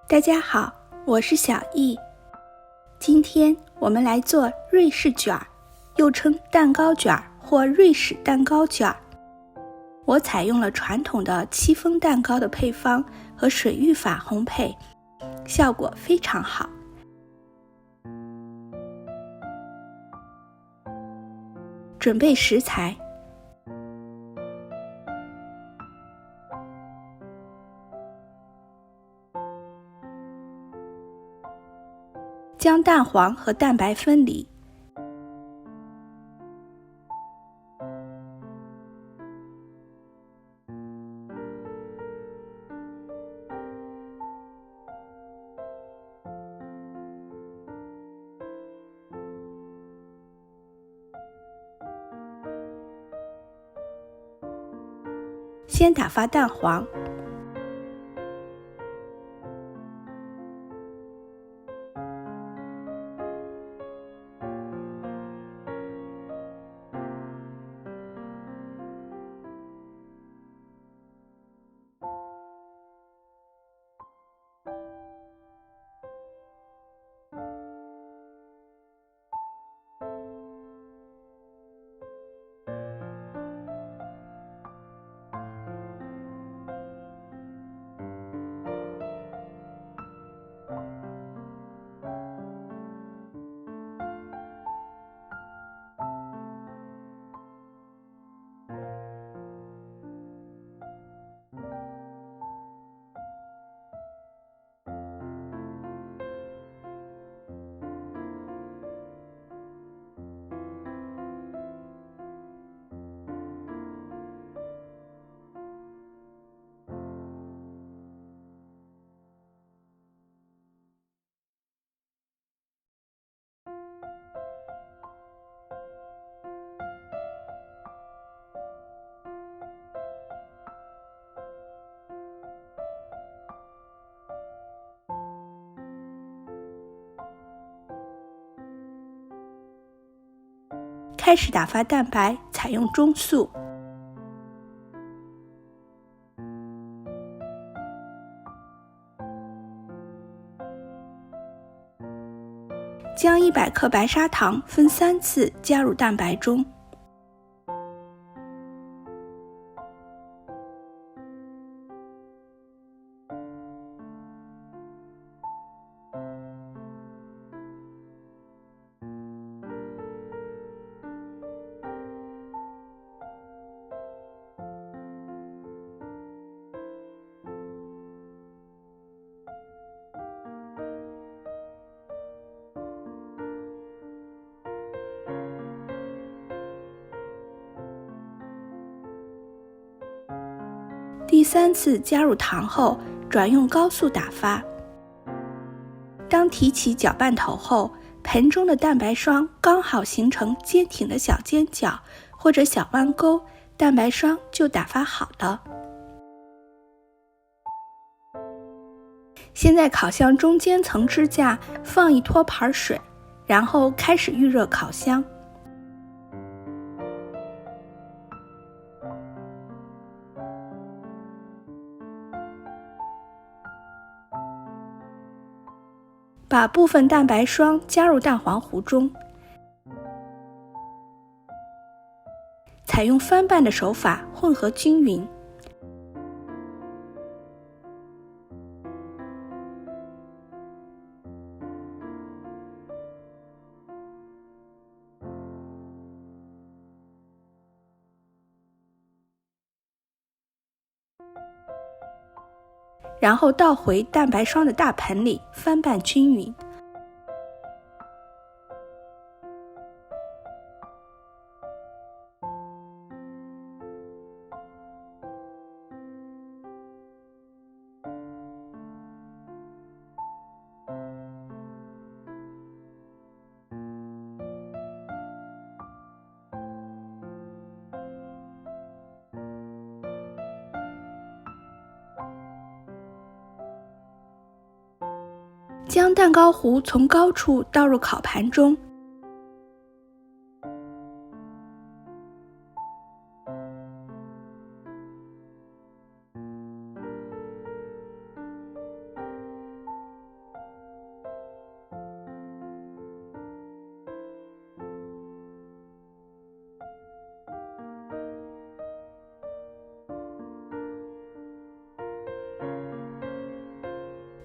大家好，我是小易。今天我们来做瑞士卷，又称蛋糕卷或瑞士蛋糕卷。我采用了传统的戚风蛋糕的配方和水浴法烘焙，效果非常好。准备食材：将蛋黄和蛋白分离，先打发蛋黄，开始打发蛋白，采用中速。将100克白砂糖分3次加入蛋白中，第3次加入糖后，转用高速打发。当提起搅拌头后，盆中的蛋白霜刚好形成坚挺的小尖角或者小弯钩，蛋白霜就打发好了。先在烤箱中间层支架放一托盘水，然后开始预热烤箱。把部分蛋白霜加入蛋黄糊中，采用翻拌的手法混合均匀。然后倒回蛋白霜的大盆里，翻拌均匀。将蛋糕糊从高处倒入烤盘中，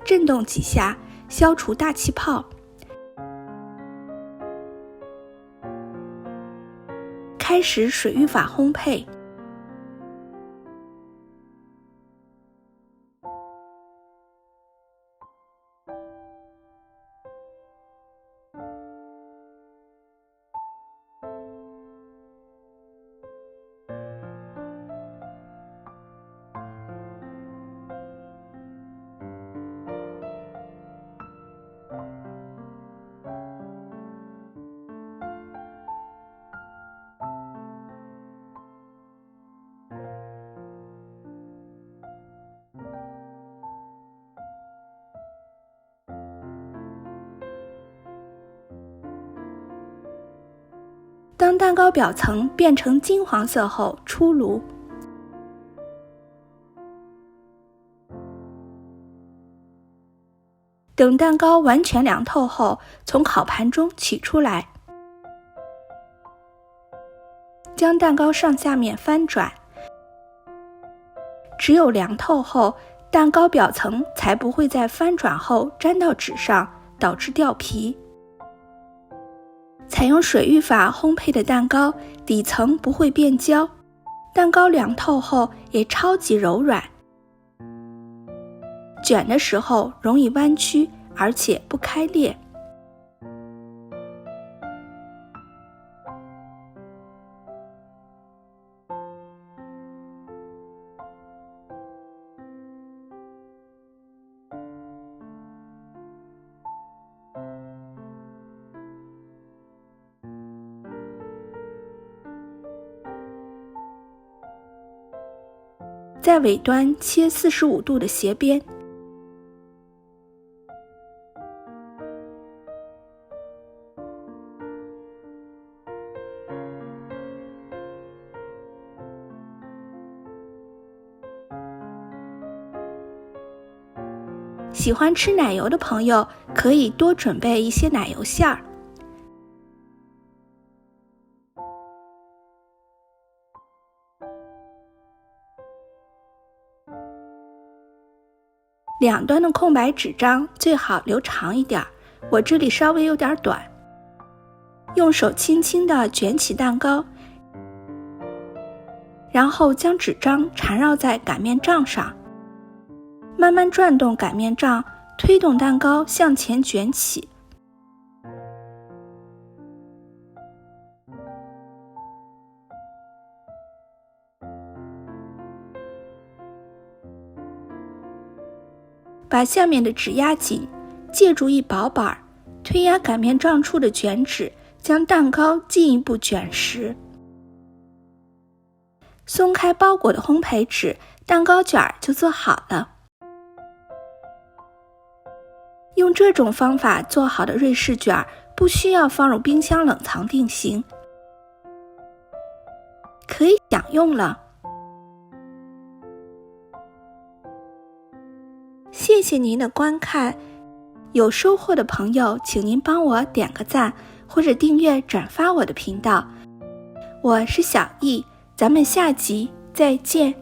震动几下，消除大气泡。开始水浴法烘焙。当蛋糕表层变成金黄色后，出炉。等蛋糕完全凉透后，从烤盘中取出来，将蛋糕上下面翻转。只有凉透后，蛋糕表层才不会在翻转后粘到纸上，导致掉皮。采用水浴法烘焙的蛋糕，底层不会变焦，蛋糕凉透后也超级柔软，卷的时候容易弯曲，而且不开裂。在尾端切45度的斜边。喜欢吃奶油的朋友可以多准备一些奶油馅儿。两端的空白纸张最好留长一点，我这里稍微有点短。用手轻轻地卷起蛋糕，然后将纸张缠绕在擀面杖上，慢慢转动擀面杖，推动蛋糕向前卷起。把下面的纸压紧，借助一薄板推压擀面杖处的卷纸，将蛋糕进一步卷实。松开包裹的烘焙纸，蛋糕卷就做好了。用这种方法做好的瑞士卷不需要放入冰箱冷藏定型，可以享用了。谢谢您的观看，有收获的朋友请您帮我点个赞，或者订阅转发我的频道。我是小易，咱们下集再见。